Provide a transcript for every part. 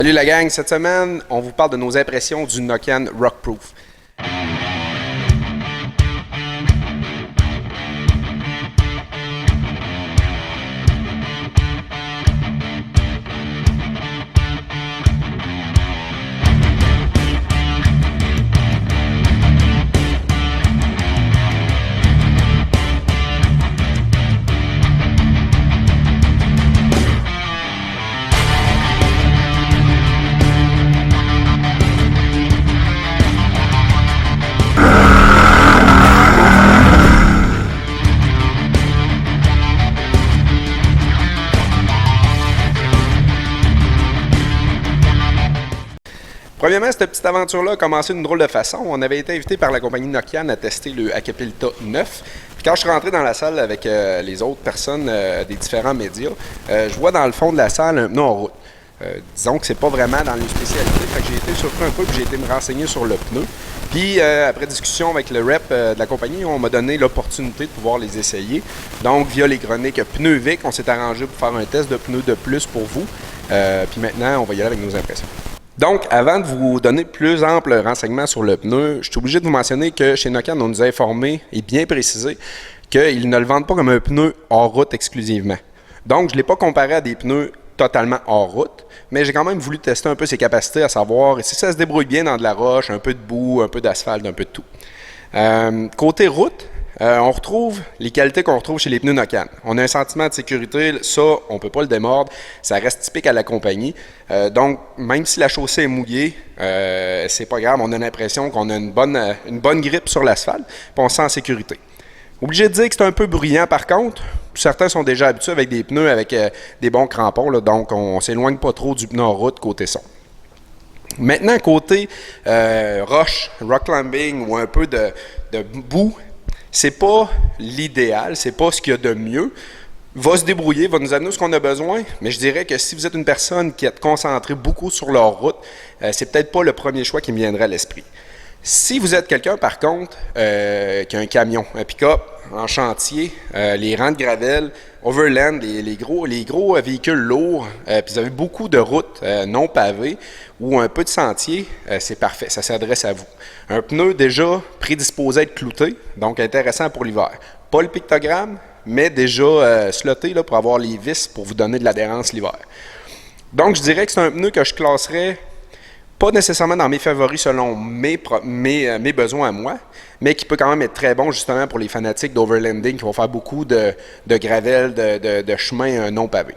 Salut la gang, cette semaine, on vous parle de nos impressions du Nokian Rockproof. Premièrement, cette petite aventure-là a commencé d'une drôle de façon. On avait été invité par la compagnie Nokian à tester le Hakkapeliitta 9. Puis quand je suis rentré dans la salle avec les autres personnes des différents médias, je vois dans le fond de la salle un pneu en route. Disons que c'est pas vraiment dans les spécialités. Fait que j'ai été surpris un peu puis j'ai été me renseigner sur le pneu. Puis après discussion avec le rep de la compagnie, on m'a donné l'opportunité de pouvoir les essayer. Donc via les chroniques Pneuvic, on s'est arrangé pour faire un test de pneus de plus pour vous. Puis maintenant, on va y aller avec nos impressions. Donc, avant de vous donner plus ample renseignements sur le pneu, je suis obligé de vous mentionner que chez Nokian, on nous a informé et bien précisé qu'ils ne le vendent pas comme un pneu hors route exclusivement. Donc, je ne l'ai pas comparé à des pneus totalement hors route, mais j'ai quand même voulu tester un peu ses capacités, à savoir si ça se débrouille bien dans de la roche, un peu de boue, un peu d'asphalte, un peu de tout. Côté route, on retrouve les qualités qu'on retrouve chez les pneus Nokian. On a un sentiment de sécurité, ça, on ne peut pas le démordre, ça reste typique à la compagnie. Donc, même si la chaussée est mouillée, c'est pas grave, on a l'impression qu'on a une bonne grippe sur l'asphalte, puis on se sent en sécurité. Obligé de dire que c'est un peu bruyant par contre. Certains sont déjà habitués avec des pneus avec des bons crampons, là, donc on ne s'éloigne pas trop du pneu en route côté son. Maintenant, côté roche, rock climbing ou un peu de boue, c'est pas l'idéal, c'est pas ce qu'il y a de mieux. Va se débrouiller, va nous amener ce qu'on a besoin, mais je dirais que si vous êtes une personne qui est concentrée beaucoup sur leur route, c'est peut-être pas le premier choix qui me viendrait à l'esprit. Si vous êtes quelqu'un, par contre, qui a un camion, un pick-up en chantier, les rangs de gravel, overland, les gros véhicules lourds, puis vous avez beaucoup de routes non pavées ou un peu de sentiers, c'est parfait, ça s'adresse à vous. Un pneu déjà prédisposé à être clouté, donc intéressant pour l'hiver. Pas le pictogramme, mais déjà slotté là, pour avoir les vis pour vous donner de l'adhérence l'hiver. Donc je dirais que c'est un pneu que je classerais pas nécessairement dans mes favoris selon mes besoins à moi, mais qui peut quand même être très bon justement pour les fanatiques d'overlanding qui vont faire beaucoup de gravel, de chemins non pavés.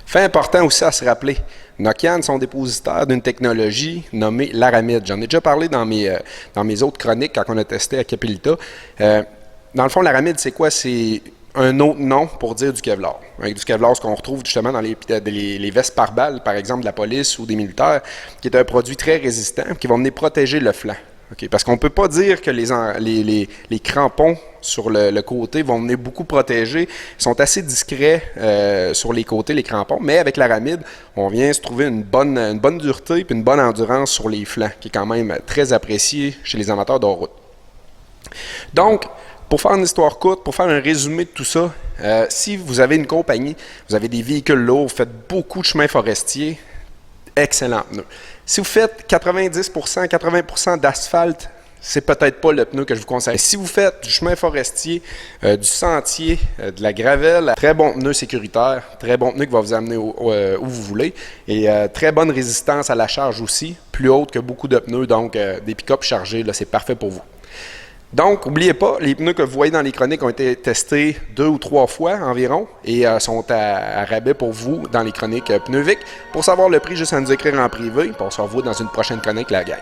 Fait important aussi à se rappeler, Nokian sont dépositaires d'une technologie nommée l'aramide. J'en ai déjà parlé dans mes autres chroniques quand on a testé Hakkapeliitta. Dans le fond, l'aramide, c'est quoi? C'est un autre nom pour dire du Kevlar. Avec du Kevlar, ce qu'on retrouve justement dans les vestes pare balles, par exemple de la police ou des militaires, qui est un produit très résistant, qui va venir protéger le flanc. Okay? Parce qu'on ne peut pas dire que les crampons sur le côté vont venir beaucoup protéger. Ils sont assez discrets sur les côtés, les crampons, mais avec l'aramide, on vient se trouver une bonne dureté et une bonne endurance sur les flancs, qui est quand même très apprécié chez les amateurs de route. Donc, pour faire une histoire courte, pour faire un résumé de tout ça, si vous avez une compagnie, vous avez des véhicules lourds, vous faites beaucoup de chemins forestiers, excellent pneu. Si vous faites 90%, 80% d'asphalte, c'est peut-être pas le pneu que je vous conseille. Si vous faites du chemin forestier, du sentier, de la gravel, très bon pneu sécuritaire, très bon pneu qui va vous amener où vous voulez et très bonne résistance à la charge aussi, plus haute que beaucoup de pneus, donc des pick-up chargés, là, c'est parfait pour vous. Donc, n'oubliez pas, les pneus que vous voyez dans les chroniques ont été testés 2 ou 3 fois environ et sont à rabais pour vous dans les chroniques Pneuvic. Pour savoir le prix, juste à nous écrire en privé. Puis on se revoit dans une prochaine chronique, la gang.